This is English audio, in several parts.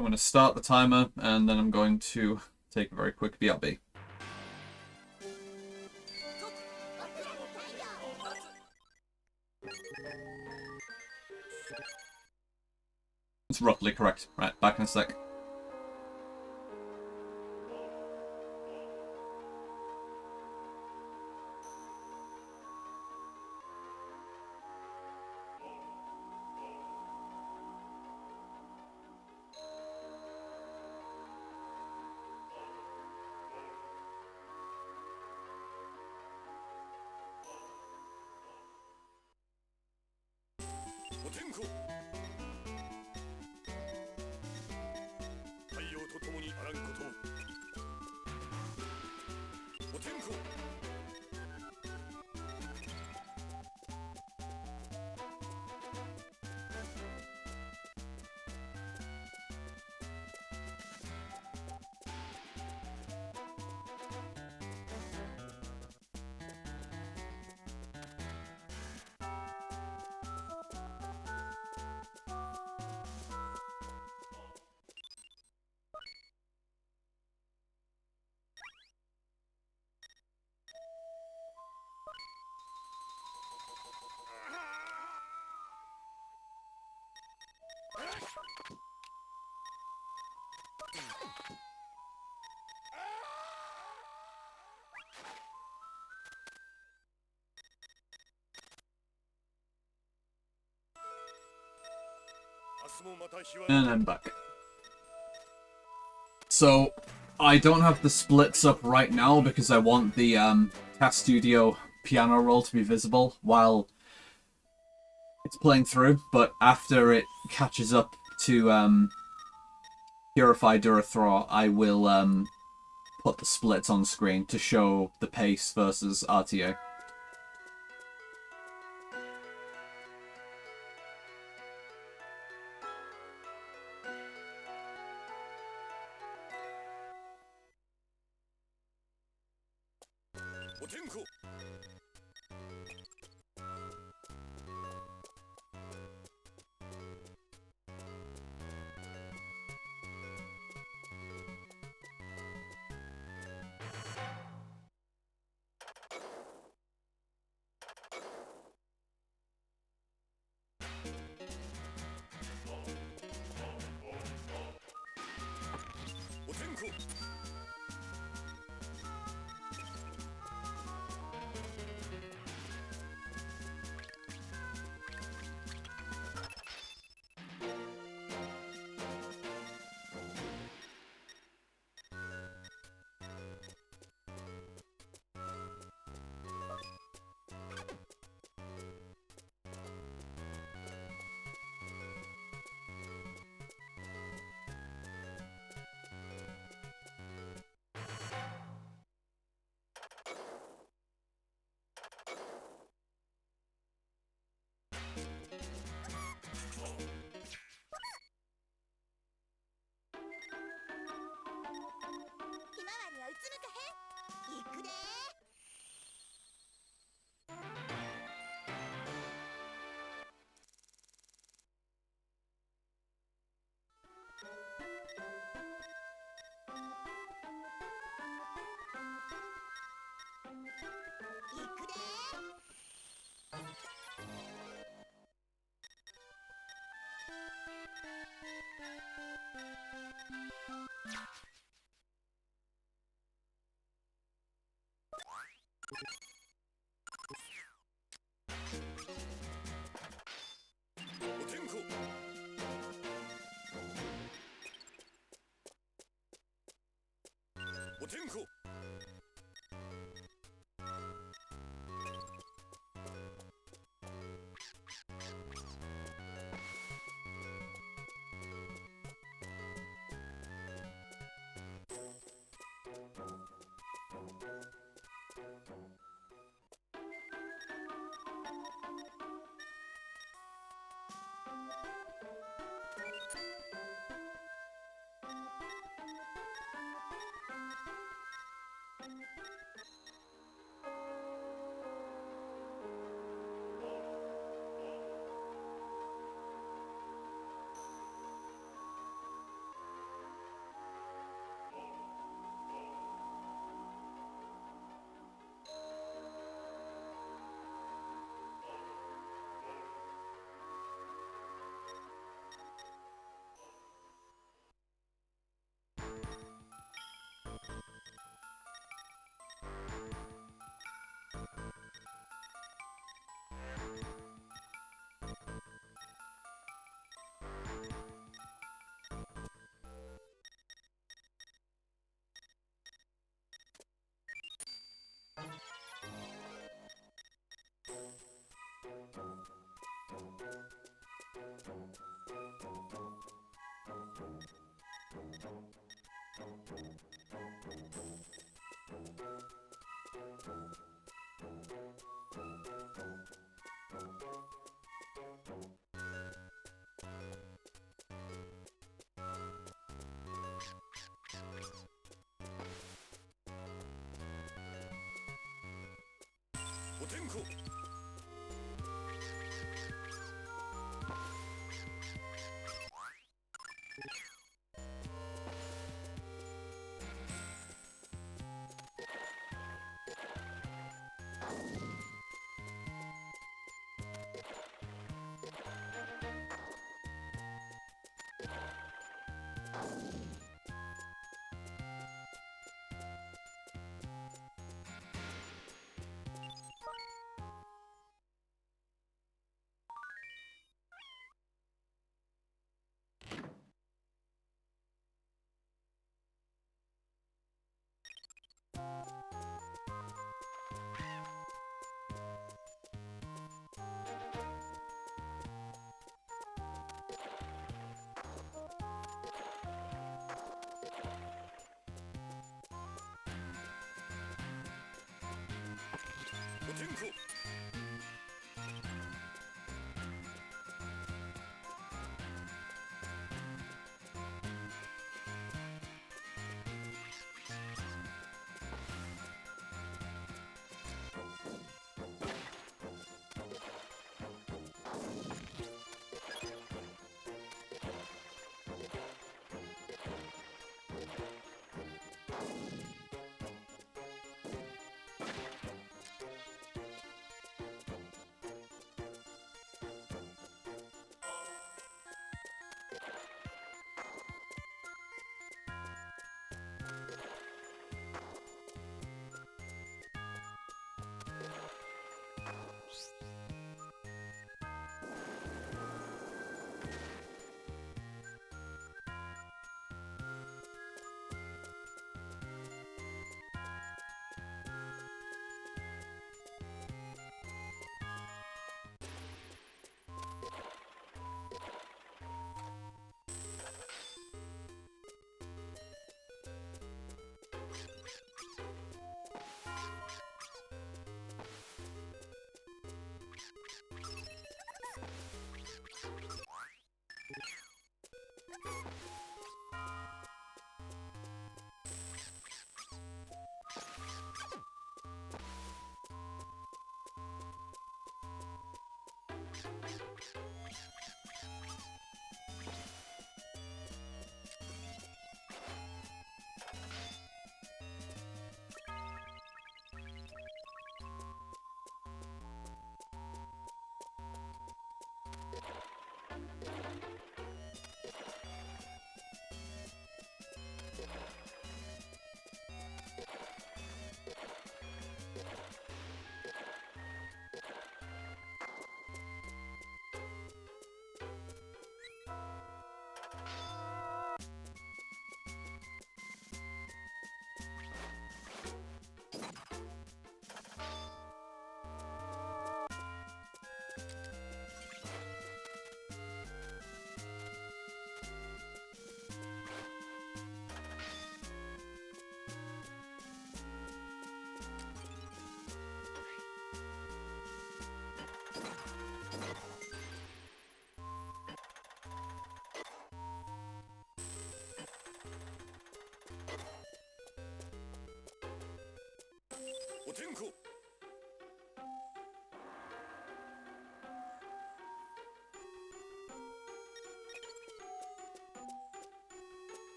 I'm going to start the timer, and then I'm going to take a very quick BRB. It's roughly correct. Right, back in a sec. And I'm back. So, I don't have the splits up right now because I want the TAS Studio piano roll to be visible while it's playing through, but after it catches up to Purify Durathror, I will put the splits on screen to show the pace versus RTA.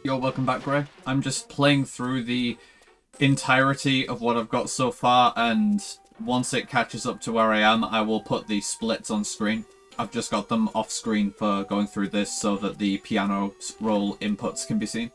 Yo, welcome back, Gray. I'm just playing through the entirety of what I've got so far, and once it catches up to where I am, I will put the splits on screen. I've just got them off screen for going through this so that the piano roll inputs can be seen.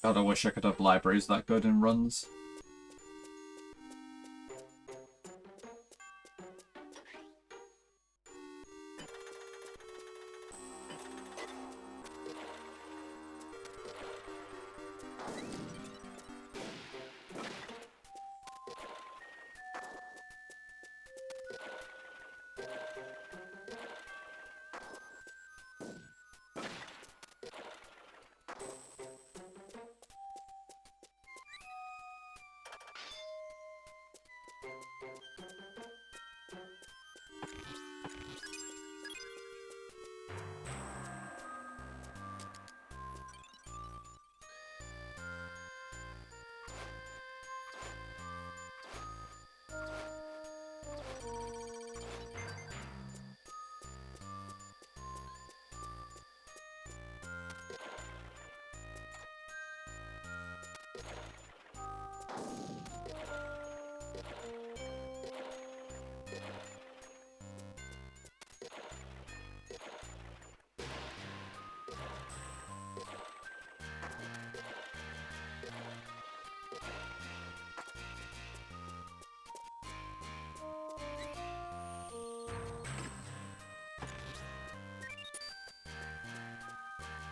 God, I wish I could have libraries that good in runs.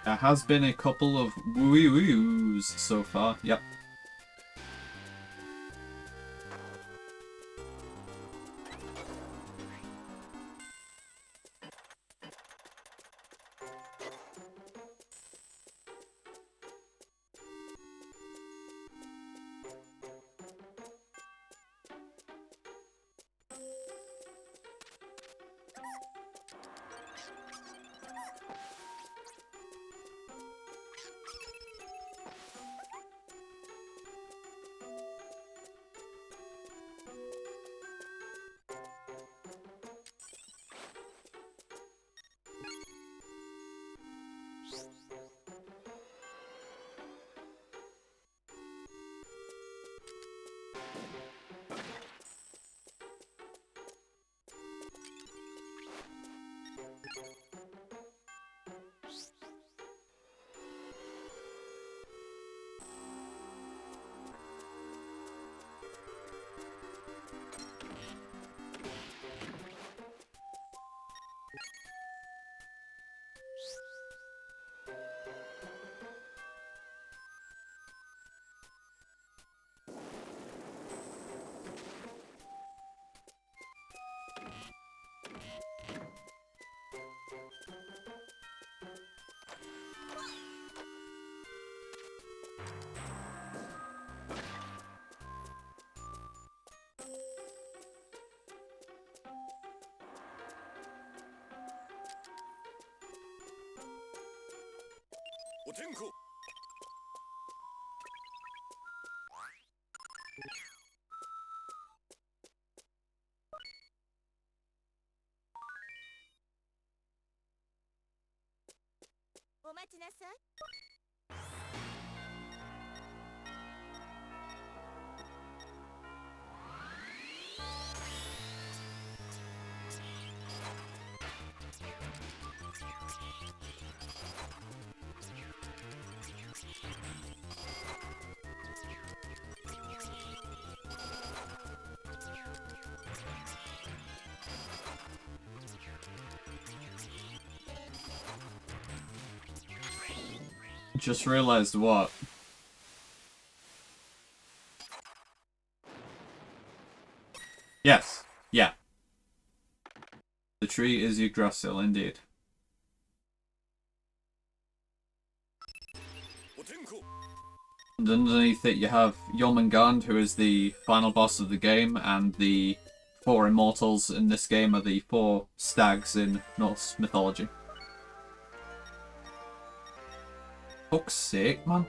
There has been a couple of woo-woos so far. Yep. Just realized what? Yes. Yeah. The tree is Yggdrasil, indeed. And underneath it you have Jormungand, who is the final boss of the game, and the 4 immortals in this game are the 4 stags in Norse mythology. Fuck's sake, man.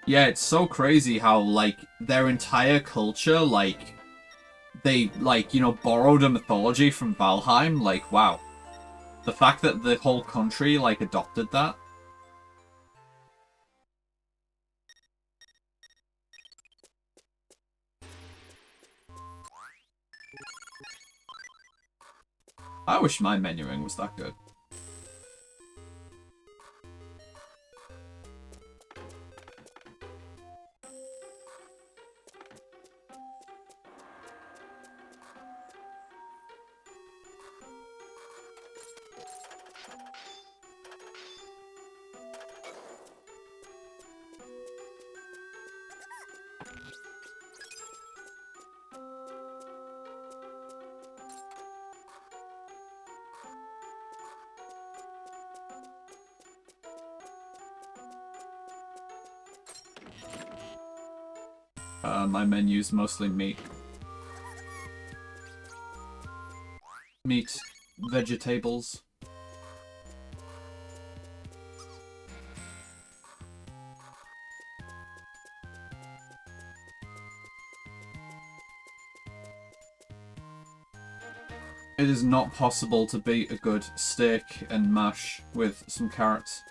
Yeah, it's so crazy how, like, their entire culture, like, they, like, you know, borrowed a mythology from Valheim. Like, wow. The fact that the whole country, like, adopted that. I wish my menuing was that good. My menu's mostly meat. Meat, vegetables. It is not possible to beat a good steak and mash with some carrots.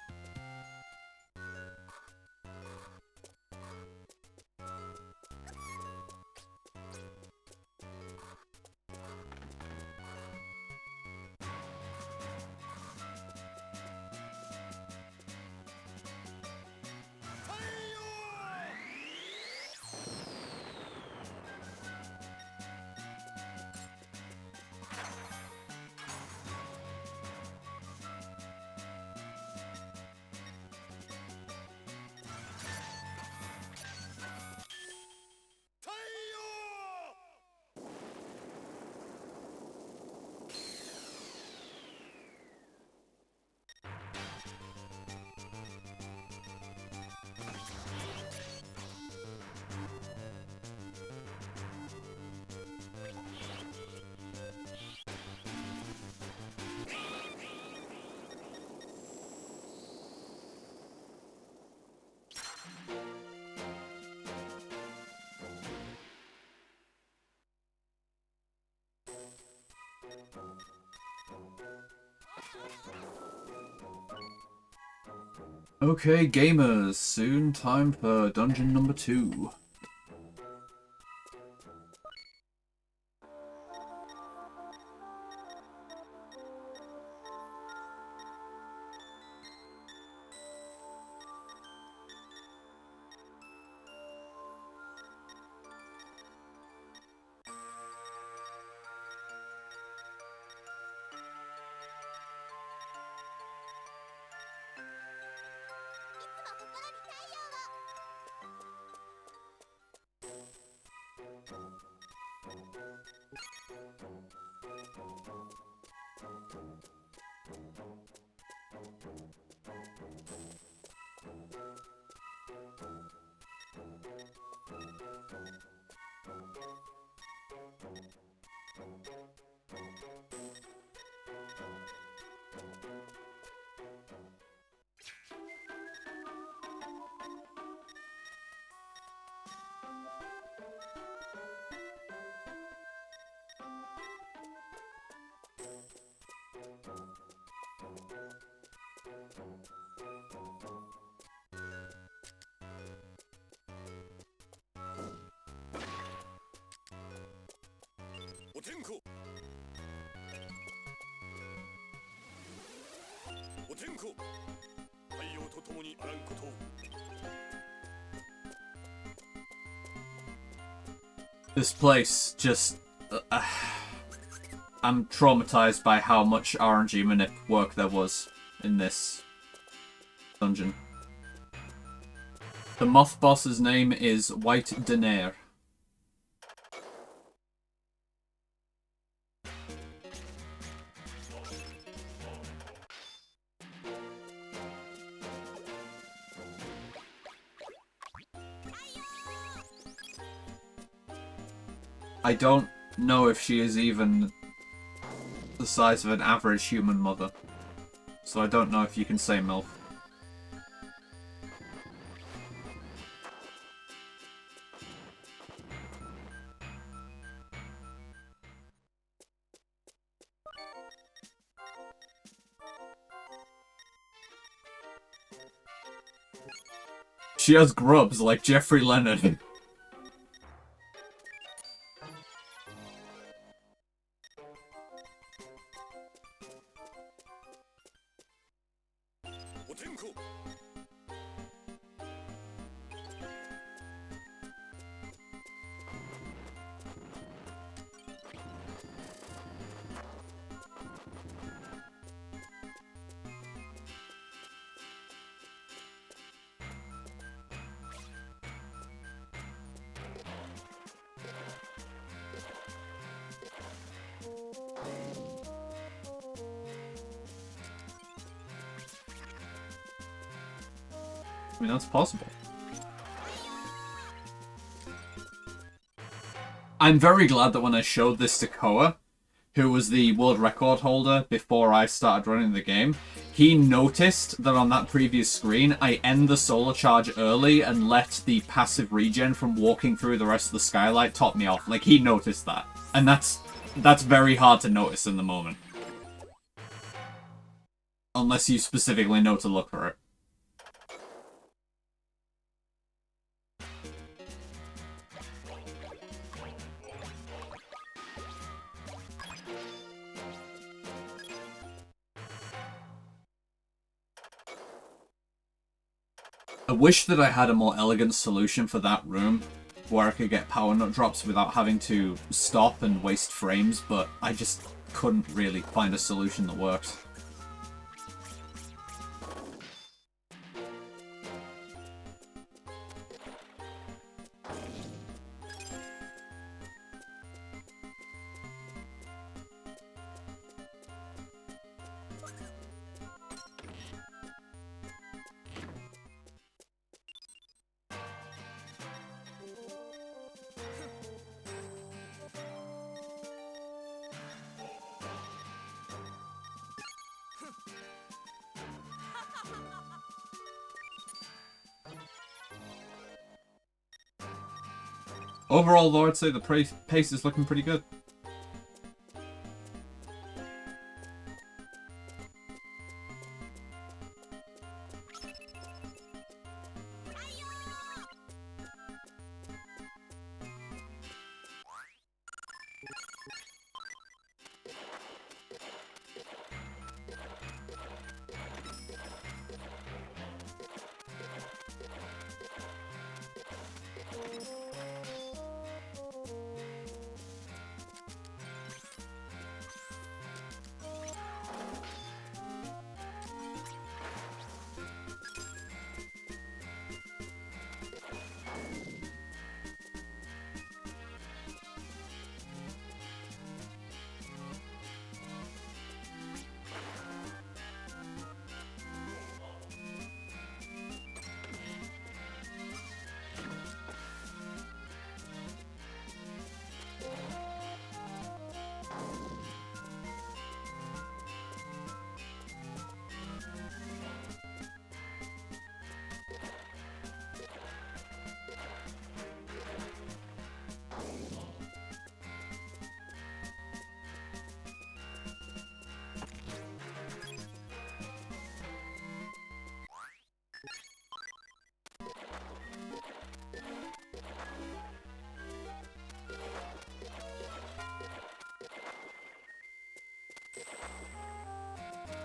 Okay, gamers, soon time for dungeon number 2. This place just... I'm traumatized by how much RNG manip work there was in this dungeon. The moth boss's name is White Denair. I don't know if she is even the size of an average human mother. So I don't know if you can say MILF. She has grubs like Jeffrey Leonard. I mean, that's possible. I'm very glad that when I showed this to Koa, who was the world record holder before I started running the game, he noticed that on that previous screen, I end the solar charge early and let the passive regen from walking through the rest of the skylight top me off. Like, he noticed that. And that's that's very hard to notice in the moment. Unless you specifically know to look for it. I wish that I had a more elegant solution for that room, where I could get power nut drops without having to stop and waste frames, but I just couldn't really find a solution that works. Overall, though, I'd say the pace is looking pretty good.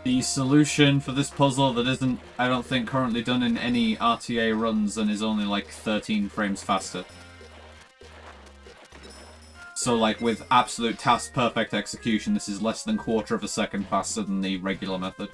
The solution for this puzzle that isn't, I don't think, currently done in any RTA runs and is only like 13 frames faster. So like with absolute TAS perfect execution, this is less than quarter of a second faster than the regular method.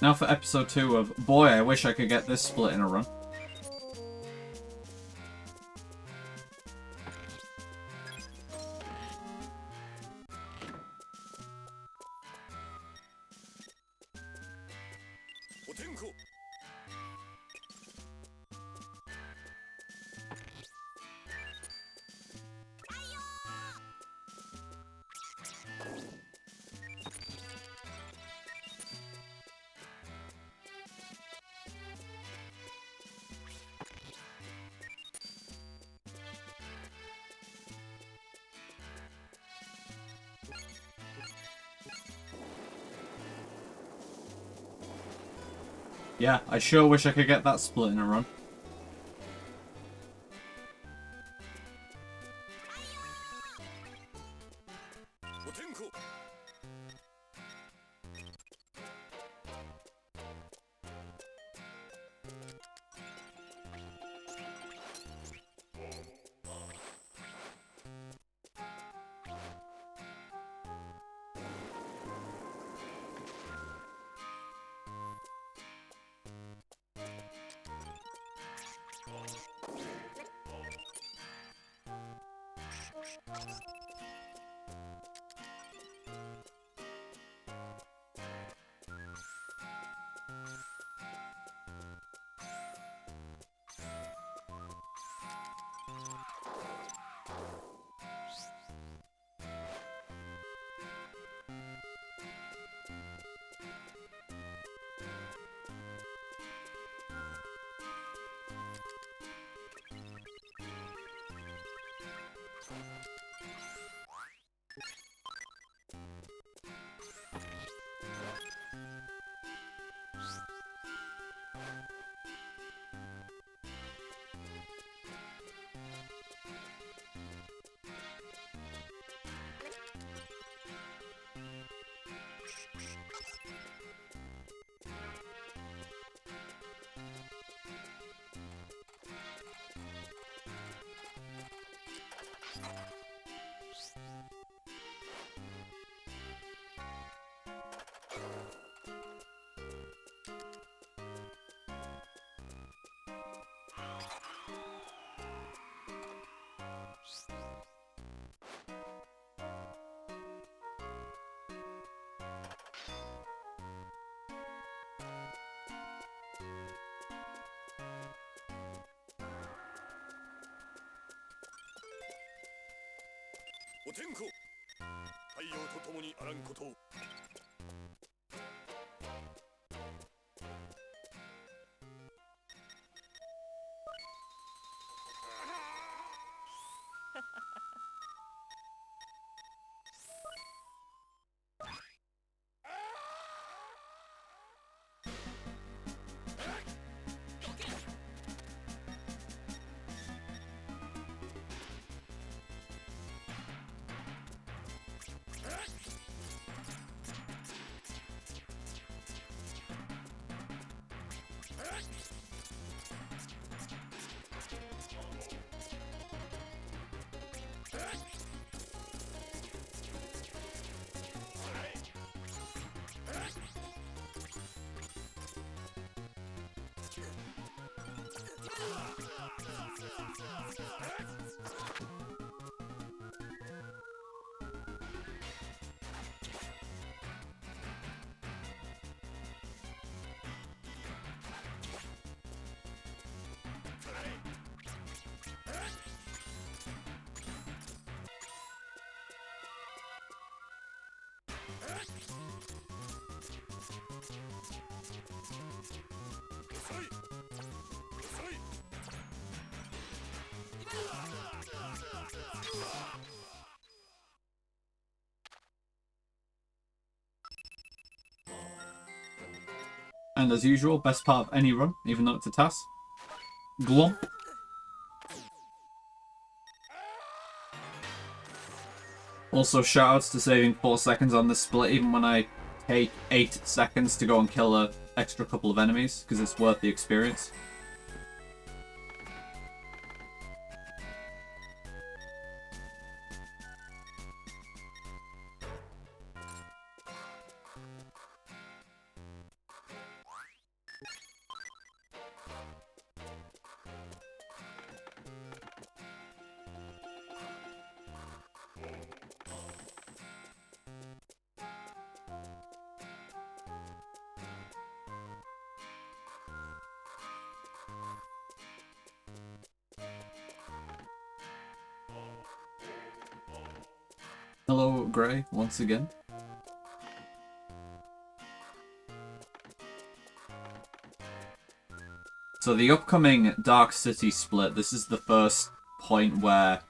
Now for episode 2 of Boy, I Wish I Could Get This Split in a Run. Yeah, I sure wish I could get that split in a run. And as usual, best part of any run, even though it's a TAS. Glump. Also, shoutouts to saving 4 seconds on this split, even when I take 8 seconds to go and kill an extra couple of enemies, because it's worth the experience. Hello, Grey, once again. So the upcoming Dark City split, this is the first point where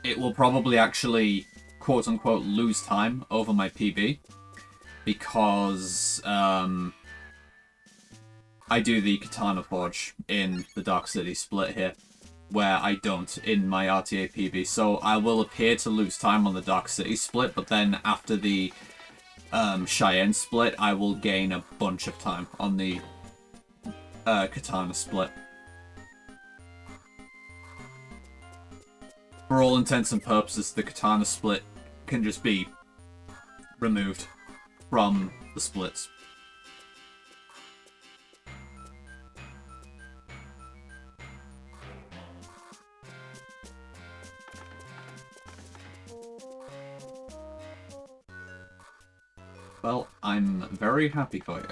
it will probably actually, quote-unquote, lose time over my PB. Because, I do the Katana Forge in the Dark City split here, where I don't in my RTA PB. So I will appear to lose time on the Dark City split, but then after the Cheyenne split, I will gain a bunch of time on the Katana split. For all intents and purposes, the Katana split can just be removed from the splits. Well, I'm very happy for you.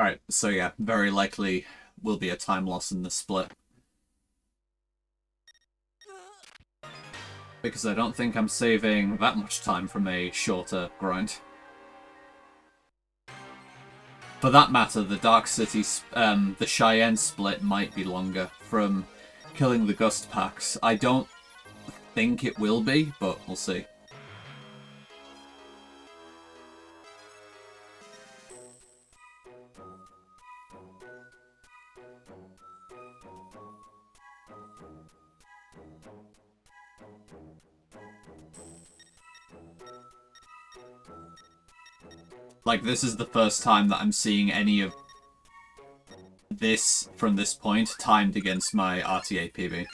Alright, so yeah, very likely will be a time loss in the split. Because I don't think I'm saving that much time from a shorter grind. For that matter, the Dark City, the Cheyenne split might be longer from killing the Gust packs. I don't think it will be, but we'll see. Like, this is the first time that I'm seeing any of this from this point timed against my RTA PB.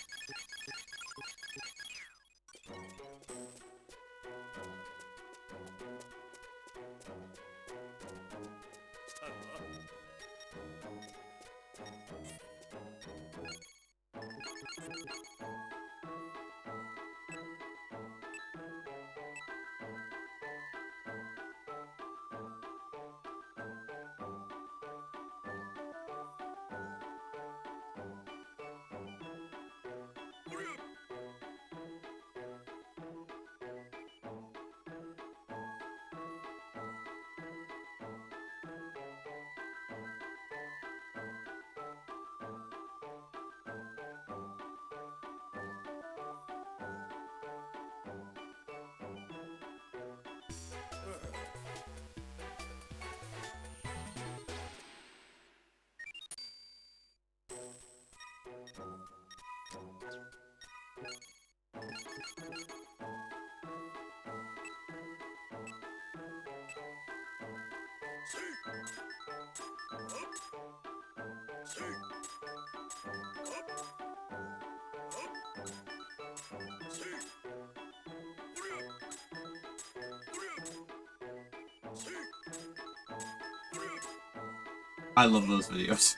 I love those videos.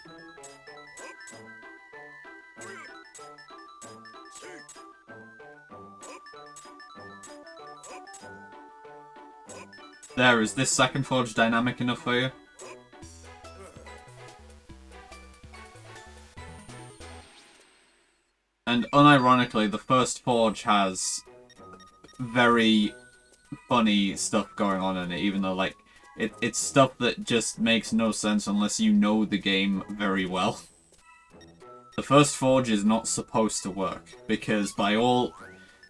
There, is this second forge dynamic enough for you? And unironically, the first forge has very funny stuff going on in it, even though, like, it's stuff that just makes no sense unless you know the game very well. The first forge is not supposed to work, because by all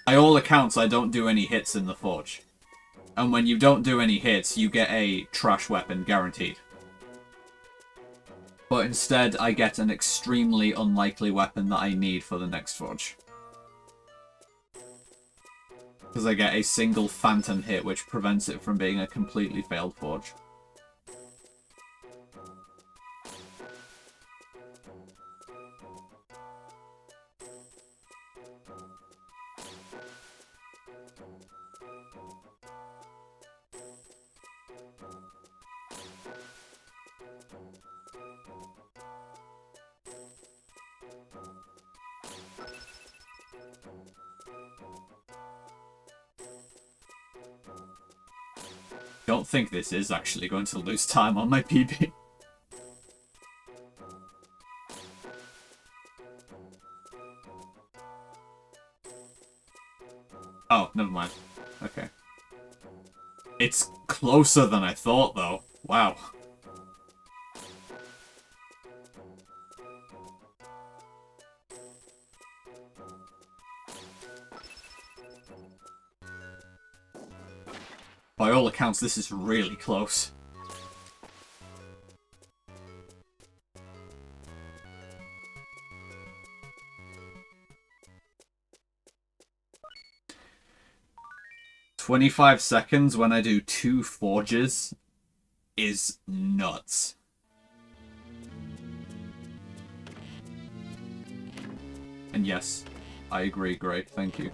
accounts, I don't do any hits in the forge. And when you don't do any hits, you get a trash weapon guaranteed. But instead, I get an extremely unlikely weapon that I need for the next forge. Because I get a single phantom hit, which prevents it from being a completely failed forge. Don't think this is actually going to lose time on my PB. Oh, never mind. Okay. It's closer than I thought, though. Wow. By all accounts, this is really close. "25 seconds when I do 2 forges is nuts." And yes, I agree, Gray. Thank you.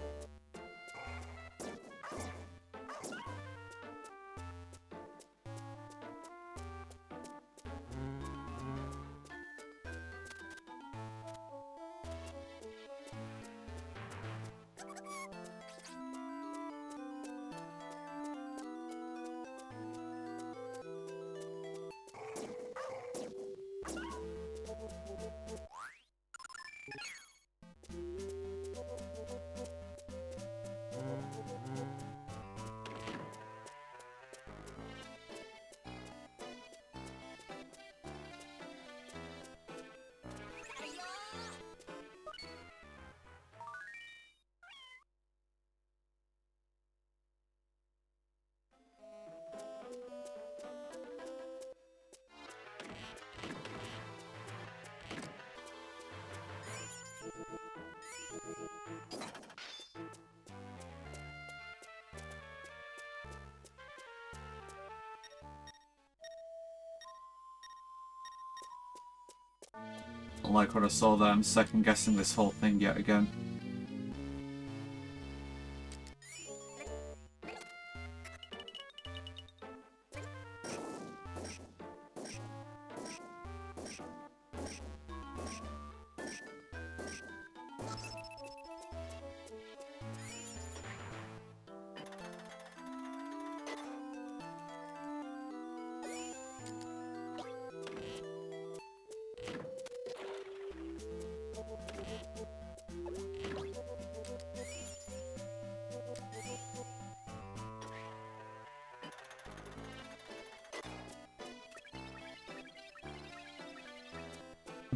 I like what I saw there. I'm second guessing this whole thing yet again.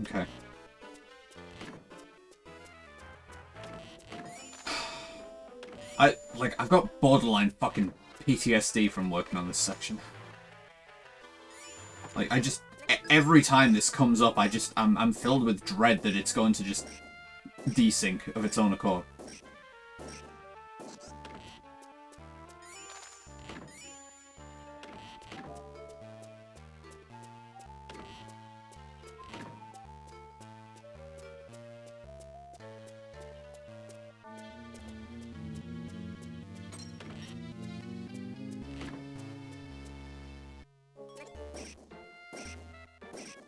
Okay. I've got borderline fucking PTSD from working on this section. Like, every time this comes up, I'm filled with dread that it's going to just desync of its own accord.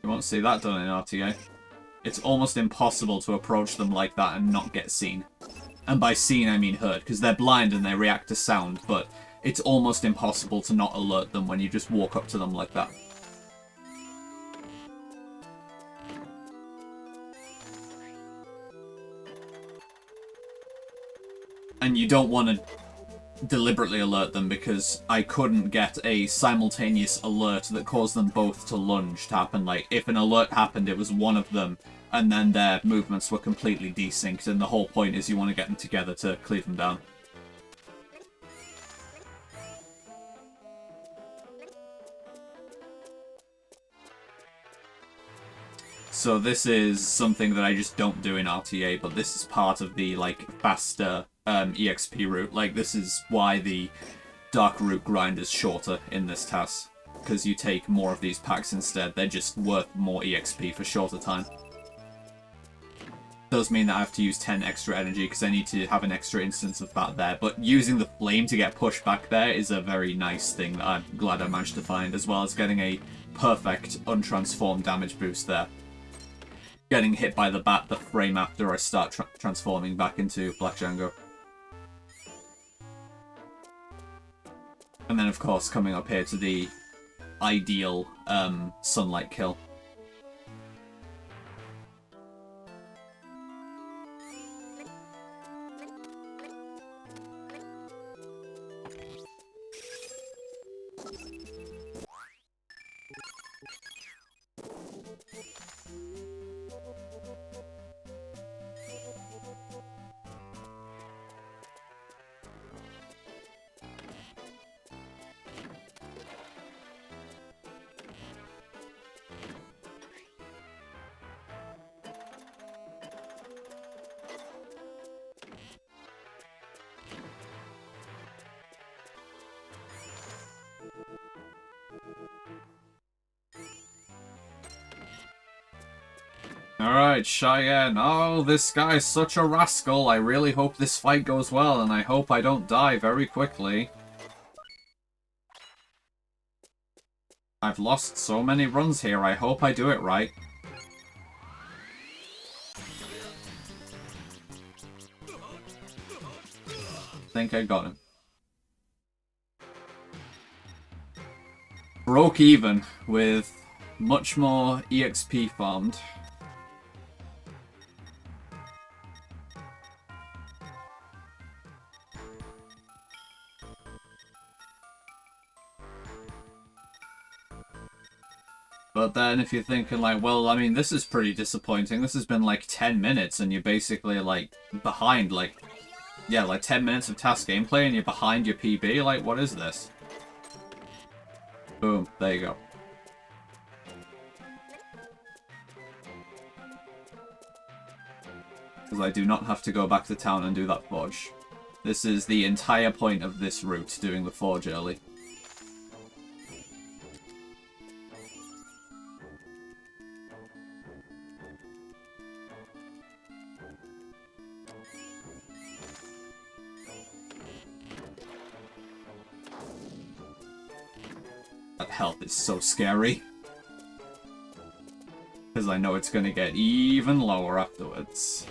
You won't see that done in RTA. It's almost impossible to approach them like that and not get seen. And by seen, I mean heard, because they're blind and they react to sound, but it's almost impossible to not alert them when you just walk up to them like that. And you don't want to deliberately alert them, because I couldn't get a simultaneous alert that caused them both to lunge to happen. Like, if an alert happened, it was one of them, and then their movements were completely desynced, and the whole point is you want to get them together to cleave them down. So this is something that I just don't do in RTA, but this is part of the, like, faster EXP route. Like, this is why the Dark Route grind is shorter in this TAS, because you take more of these packs instead. They're just worth more EXP for shorter time. does mean that I have to use 10 extra energy because I need to have an extra instance of that there. But using the flame to get pushed back there is a very nice thing that I'm glad I managed to find, as well as getting a perfect untransformed damage boost there. Getting hit by the bat the frame after I start transforming back into Black Django. And then, of course, coming up here to the ideal sunlight kill. Alright, Cheyenne. Oh, this guy's such a rascal. I really hope this fight goes well, and I hope I don't die very quickly. I've lost so many runs here. I hope I do it right. I think I got him. Broke even with much more EXP farmed. But then if you're thinking like, well, I mean, this is pretty disappointing. This has been like 10 minutes and you're basically like behind, like, yeah, like 10 minutes of TAS gameplay and you're behind your PB. Like, what is this? Boom, there you go. Because I do not have to go back to town and do that forge. This is the entire point of this route, doing the forge early. That health is so scary. Because I know it's going to get even lower afterwards.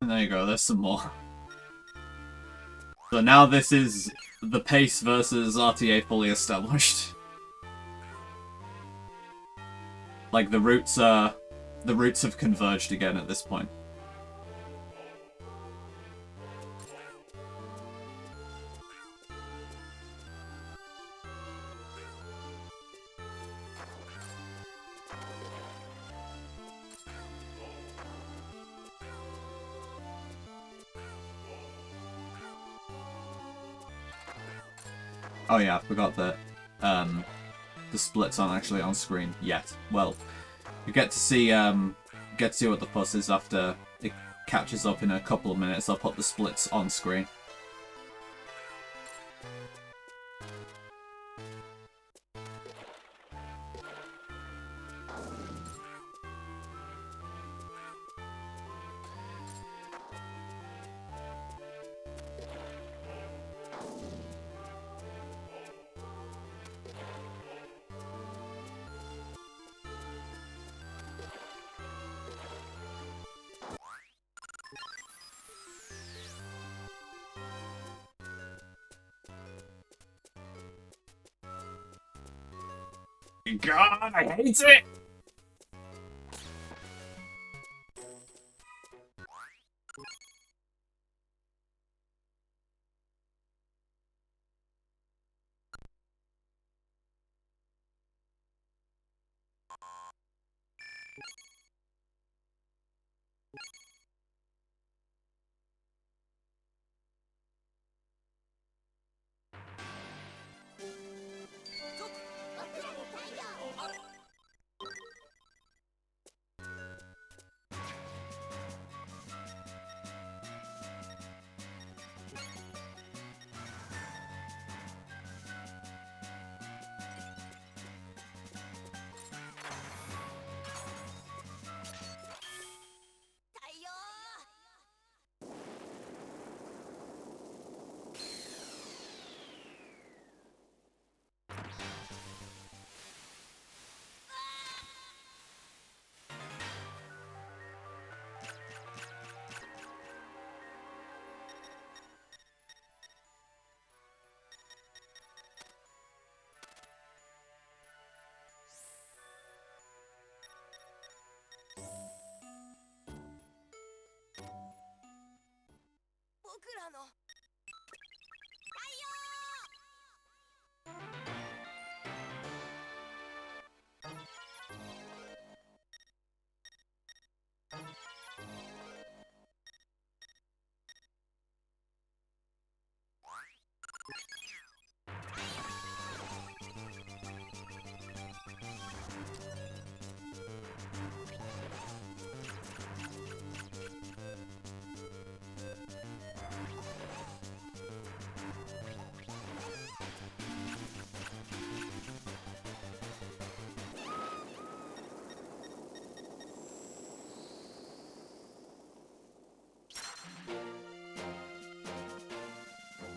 And there you go, there's some more. So now this is the pace versus RTA fully established. Like the routes have converged again at this point. Oh yeah, I forgot that the splits aren't actually on screen yet. Well, you get to see what the fuss is after it catches up in a couple of minutes. I'll put the splits on screen. God, I hate it!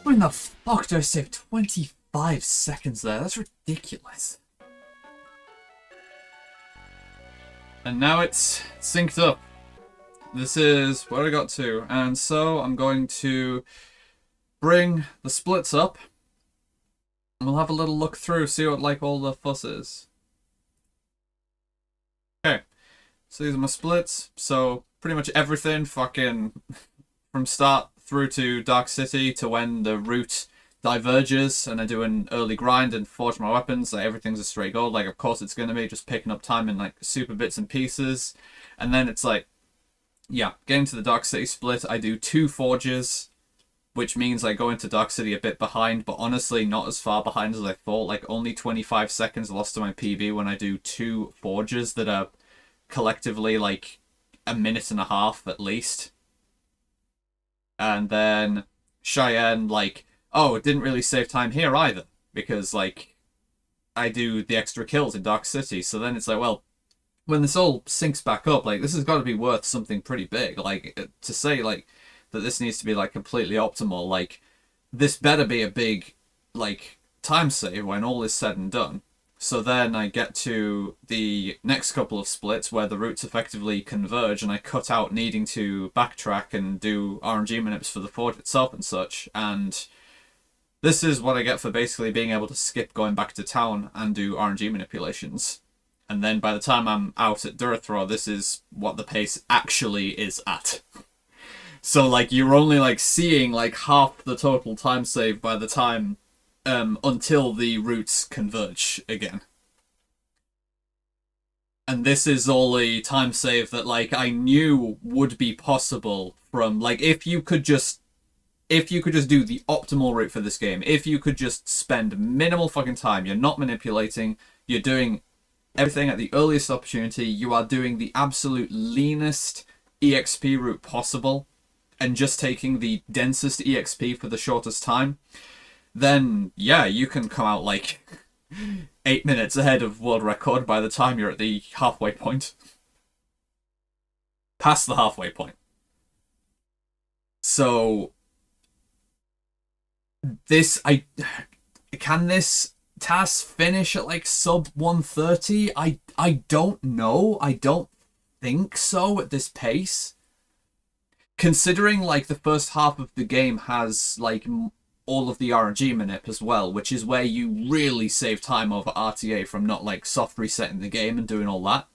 When the fuck did I save 25 seconds there? That's ridiculous. And now it's synced up. This is where I got to. And so I'm going to bring the splits up. And we'll have a little look through, see what like all the fuss is. Okay. So these are my splits. So pretty much everything fucking from start through to Dark City to when the route diverges and I do an early grind and forge my weapons. Like everything's a straight gold. Like of course it's gonna be just picking up time in like super bits and pieces. And then it's like, yeah, getting to the Dark City split, I do 2 forges, which means I go into Dark City a bit behind, but honestly not as far behind as I thought. Like only 25 seconds lost to my PB when I do 2 forges that are collectively like a minute and a half at least. And then Cheyenne, like, oh, it didn't really save time here either, because, like, I do the extra kills in Dark City. So then it's like, well, when this all syncs back up, like, this has got to be worth something pretty big. Like, to say, like, that this needs to be, like, completely optimal, like, this better be a big, like, time save when all is said and done. So then I get to the next couple of splits where the routes effectively converge and I cut out needing to backtrack and do RNG manips for the forge itself and such. And this is what I get for basically being able to skip going back to town and do RNG manipulations. And then by the time I'm out at Durathror, this is what the pace actually is at. So like you're only like seeing like half the total time save by the time until the routes converge again. And this is all a time save that like I knew would be possible from like if you could just do the optimal route for this game, if you could just spend minimal fucking time, you're not manipulating, You're doing everything at the earliest opportunity. You are doing the absolute leanest EXP route possible and just taking the densest EXP for the shortest time. Then, yeah, you can come out like 8 minutes ahead of world record by the time you're at the halfway point. Past the halfway point. So, can this TAS finish at like sub 130? I don't know. I don't think so at this pace. Considering like the first half of the game has like all of the RNG manip as well, which is where you really save time over RTA from not like soft resetting the game and doing all that,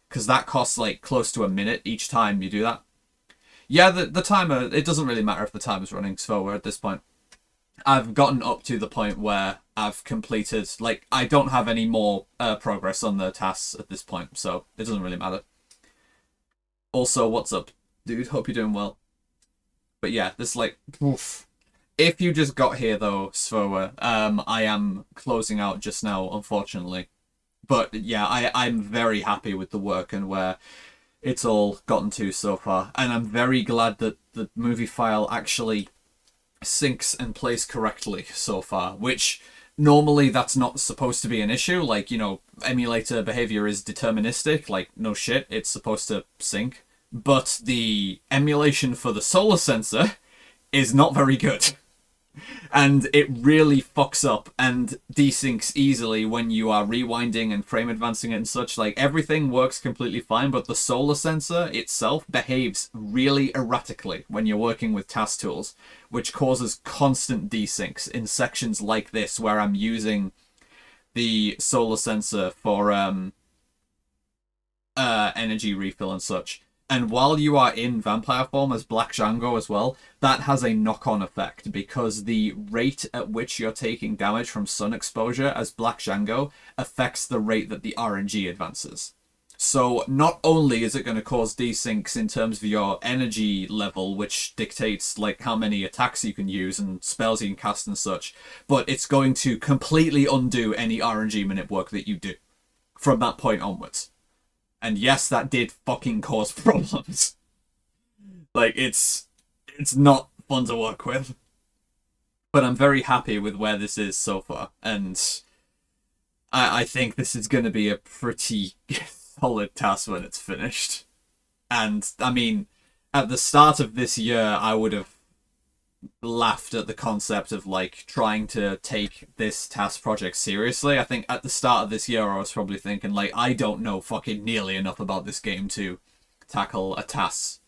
because that costs like close to a minute each time you do that. Yeah, the timer, it doesn't really matter if the timer's running slower at this point. I've gotten up to the point where I've completed, like, I don't have any more progress on the tasks at this point, so it doesn't really matter. Also, what's up, dude? Hope you're doing well. But yeah, this, like, oof. If you just got here, though, Svoa, I am closing out just now, unfortunately. But yeah, I'm very happy with the work and where it's all gotten to so far. And I'm very glad that the movie file actually syncs and plays correctly so far, which normally that's not supposed to be an issue. Like, you know, emulator behavior is deterministic. Like, no shit, it's supposed to sync. But the emulation for the solar sensor is not very good. And it really fucks up and desyncs easily when you are rewinding and frame advancing it and such. Like, everything works completely fine, but the solar sensor itself behaves really erratically when you're working with task tools, which causes constant desyncs in sections like this where I'm using the solar sensor for energy refill and such. And while you are in vampire form as Black Django as well, that has a knock-on effect because the rate at which you're taking damage from sun exposure as Black Django affects the rate that the RNG advances. So not only is it going to cause desyncs in terms of your energy level, which dictates like how many attacks you can use and spells you can cast and such, but it's going to completely undo any RNG manip work that you do from that point onwards. And yes, that did fucking cause problems. Like, it's not fun to work with. But I'm very happy with where this is so far. And I think this is going to be a pretty solid task when it's finished. And, I mean, at the start of this year, I would have laughed at the concept of like trying to take this task project seriously. I think at the start of this year I was probably thinking like, I don't know fucking nearly enough about this game to tackle a task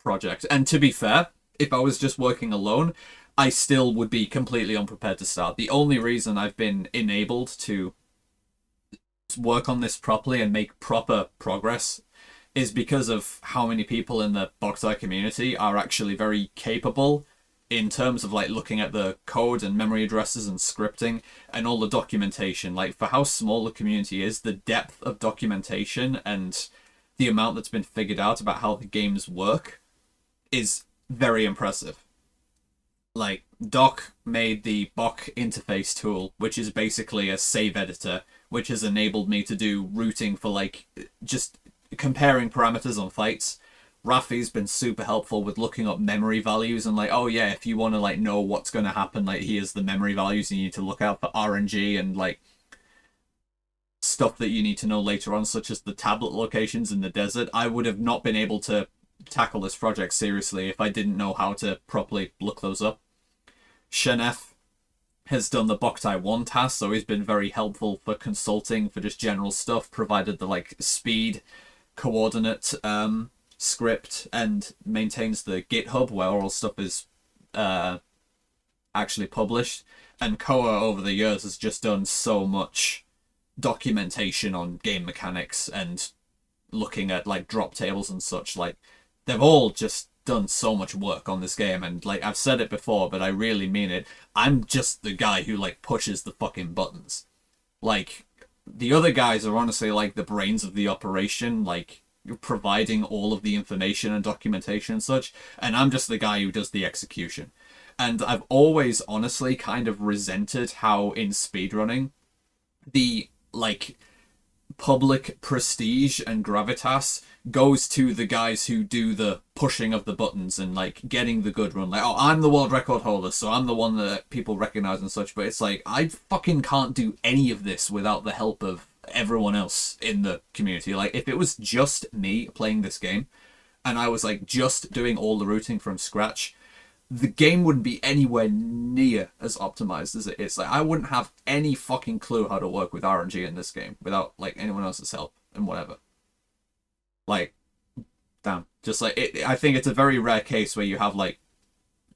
project. And to be fair, if I was just working alone, I still would be completely unprepared to start. The only reason I've been enabled to work on this properly and make proper progress is because of how many people in the Boktai community are actually very capable in terms of like looking at the code and memory addresses and scripting and all the documentation. Like, for how small the community is, the depth of documentation and the amount that's been figured out about how the games work is very impressive. Like, Doc made the Bok interface tool, which is basically a save editor, which has enabled me to do routing for like just comparing parameters on fights. Rafi's been super helpful with looking up memory values and like, oh yeah, if you want to like know what's going to happen, like here's the memory values you need to look out for RNG and like stuff that you need to know later on, such as the tablet locations in the desert. I would have not been able to tackle this project seriously if I didn't know how to properly look those up. Shenef has done the Boktai 1 task, so he's been very helpful for consulting for just general stuff, provided the like speed coordinate script and maintains the GitHub where all stuff is actually published. And Koa over the years has just done so much documentation on game mechanics and looking at like drop tables and such. Like, they've all just done so much work on this game, and like I've said it before, but I really mean it, I'm just the guy who like pushes the fucking buttons. Like, the other guys are honestly like the brains of the operation, like providing all of the information and documentation and such, and I'm just the guy who does the execution. And I've always honestly kind of resented how in speedrunning the like public prestige and gravitas goes to the guys who do the pushing of the buttons and like getting the good run. Like, oh, I'm the world record holder, so I'm the one that people recognize and such. But it's like, I fucking can't do any of this without the help of everyone else in the community. Like, if it was just me playing this game and I was like just doing all the routing from scratch, the game wouldn't be anywhere near as optimized as it is. Like, I wouldn't have any fucking clue how to work with RNG in this game without like anyone else's help and whatever. Like, damn, just like it. I think it's a very rare case where you have like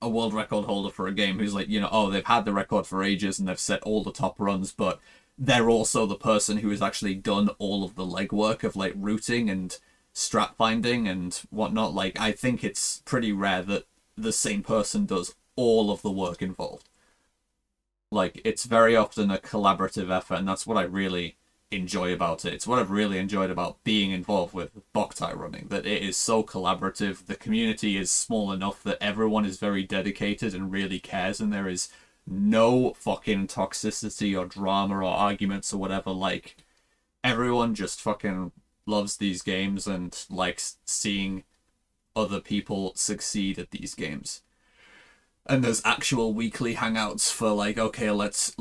a world record holder for a game who's like, you know, oh, they've had the record for ages and they've set all the top runs, but they're also the person who has actually done all of the legwork of like routing and strat finding and whatnot. Like, I think it's pretty rare that the same person does all of the work involved. Like, it's very often a collaborative effort, and that's what I really enjoy about it. It's what I've really enjoyed about being involved with Boktai running, that it is so collaborative. The community is small enough that everyone is very dedicated and really cares, and there is no fucking toxicity or drama or arguments or whatever. Like, everyone just fucking loves these games and likes seeing other people succeed at these games. And there's actual weekly hangouts for like, okay, let's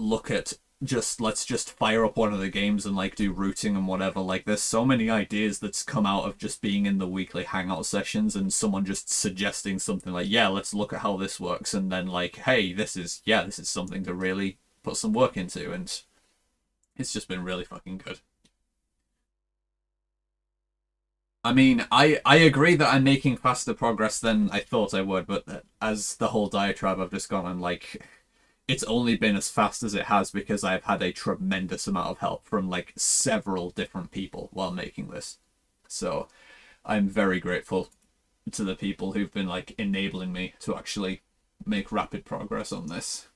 just fire up one of the games and like do routing and whatever. Like, there's so many ideas that's come out of just being in the weekly hangout sessions and someone just suggesting something like, yeah, let's look at how this works, and then like, hey, this is something to really put some work into, and it's just been really fucking good. I mean, I agree that I'm making faster progress than I thought I would, but as the whole diatribe I've just gone on, like, it's only been as fast as it has because I've had a tremendous amount of help from, like, several different people while making this. So, I'm very grateful to the people who've been, like, enabling me to actually make rapid progress on this.